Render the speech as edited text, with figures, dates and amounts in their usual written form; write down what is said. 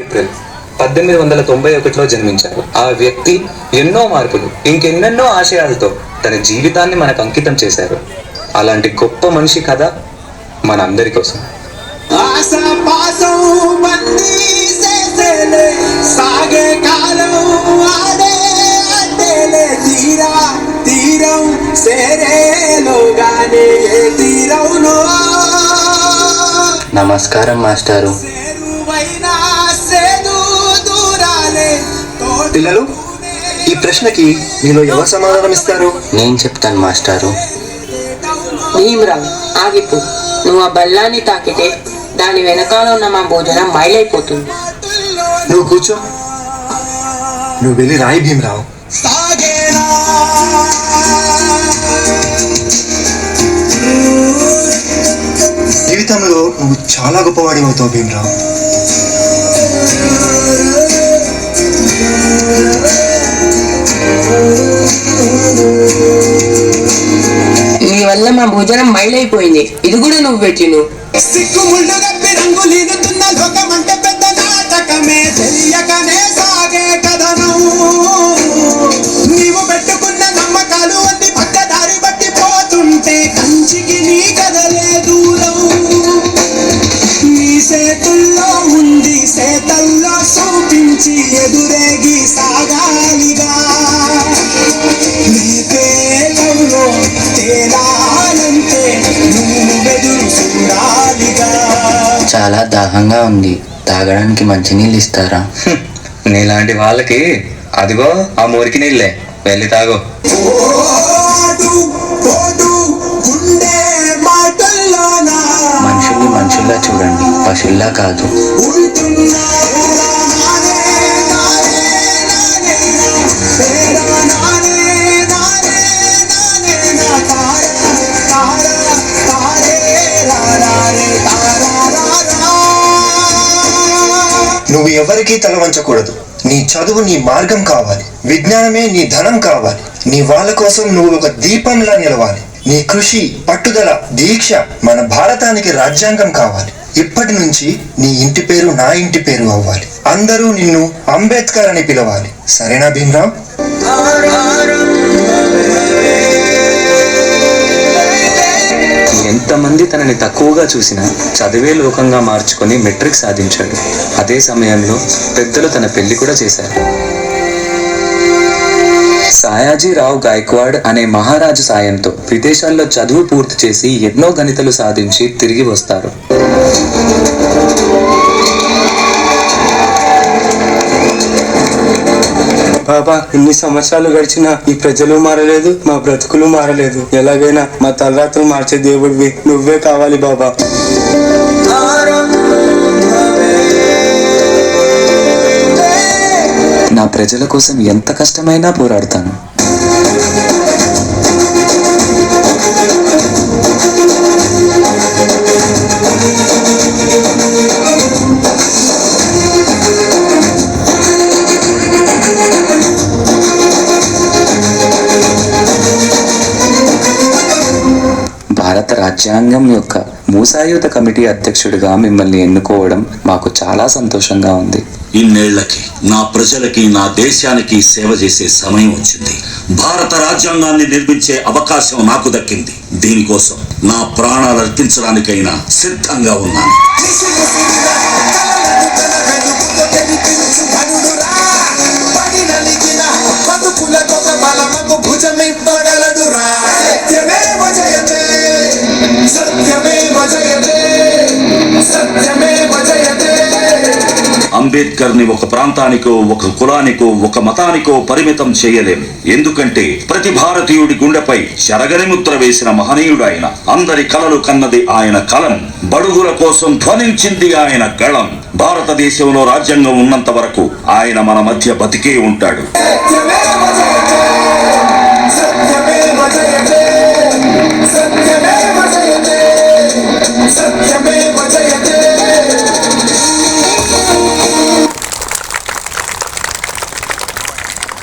April 1891లో జన్మించారు. ఆ వ్యక్తి ఎన్నో మార్పులు, ఇంకెన్నెన్నో ఆశయాలతో తన జీవితాన్ని మనకు అంకితం చేశారు. అలాంటి గొప్ప మనిషి కథ మన అందరి కోసం. నమస్కారం మాస్టారు. పిల్లలు, ఈ ప్రశ్నకి మీలో ఎవరు సమాధానం ఇస్తారు? నేను చెప్తాను మాస్టారు. భీమ్రావ్, ఆగిపో. నువ్వు ఆ బల్లాన్ని తాకితే దాని వెనకాల ఉన్న మా భోజనం మైలైపోతుంది. నువ్వు కూర్చో. నువ్వు వెళ్ళి రాయి భీమరావు. జీవితంలో నువ్వు చాలా గొప్పవాడి అవుతావు భీమరావు. నీ వల్ల మా భోజనం మైలైపోయింది. ఇది కూడా నువ్వు పెట్టిను. నీవు పెట్టుకున్న నమ్మకాలు అన్ని పక్కదారి బట్టి పోతుంటే కంచికి నీ కదలే దూరం. నీ సేతుల్లో ఉంది సేతల్లో చూపించి ఎదురేగి సాగాలిగా. నీ పేలంలో తేలాలంటే నువ్వు ఎదురు చూడాలిగా. చాలా దాహంగా ఉంది. తాగడానికి మంచినీళ్ళు ఇస్తారా? నీలాంటి వాళ్ళకి అదిగో ఆ మురికి నీళ్ళే, వెళ్ళి తాగు. మనుషుల్ని మనుషుల్లా చూడండి, పశువుల్లా కాదు. నువ్వు ఎవరికీ తల వంచకూడదు. నీ చదువు నీ మార్గం కావాలి. విజ్ఞానమే నీ ధనం కావాలి. నీ వాళ్ళ కోసం నువ్వు ఒక దీపంలా నిలవాలి. నీ కృషి, పట్టుదల, దీక్ష మన భారతానికి రాజ్యాంగం కావాలి. ఇప్పటి నుంచి నీ ఇంటి పేరు నా ఇంటి పేరు అవ్వాలి. అందరూ నిన్ను అంబేద్కర్ అని పిలవాలి. సరేనా భీమరావు? ఎంతమంది తనని తక్కువగా చూసినా చదివే లోకంగా మార్చుకొని మెట్రిక్ సాధించాడు. అదే సమయంలో పెద్దలు తన పెళ్లి కూడా చేశారు. సాయాజీరావు గాయక్వాడ్ అనే మహారాజు సాయంతో విదేశాల్లో చదువు పూర్తి చేసి ఎన్నో గణితలు సాధించి తిరిగి వస్తారు. బాబా, ఇన్ని సంవత్సరాలు గడిచినా ఈ ప్రజలు మారలేదు, మా బ్రతుకులు మారలేదు. ఎలాగైనా మా తలరాత్రులు మార్చే దేవుడివి నువ్వే కావాలి బాబా. నా ప్రజల కోసం ఎంత కష్టమైనా పోరాడతాను. భారత రాజ్యాంగం యొక్క మూసాయుధ కమిటీ అధ్యక్షుడిగా మిమ్మల్ని ఎన్నుకోవడం మాకు చాలా సంతోషంగా ఉంది. ఇన్నేళ్లకి నా ప్రజలకి, నా దేశానికి సేవ చేసే సమయం వచ్చింది. భారత రాజ్యాంగాన్ని నిర్మించే అవకాశం నాకు దక్కింది. దీనికోసం నా ప్రాణాలు అర్పించడానికైనా సిద్ధంగా ఉన్నాను. అంబేద్కర్ ని ఒక ప్రాంతానికో, ఒక కులానికో, ఒక మతానికో పరిమితం చేయలేము. ఎందుకంటే ప్రతి భారతీయుడి గుండెపై చెరగని ముద్ర వేసిన మహనీయుడు ఆయన. అందరి కలలు కన్నది ఆయన కలం. బడుగుల కోసం ధ్వనించింది ఆయన గళం. భారతదేశంలో రాజ్యాంగం ఉన్నంత వరకు ఆయన మన మధ్య బతికే ఉంటాడు.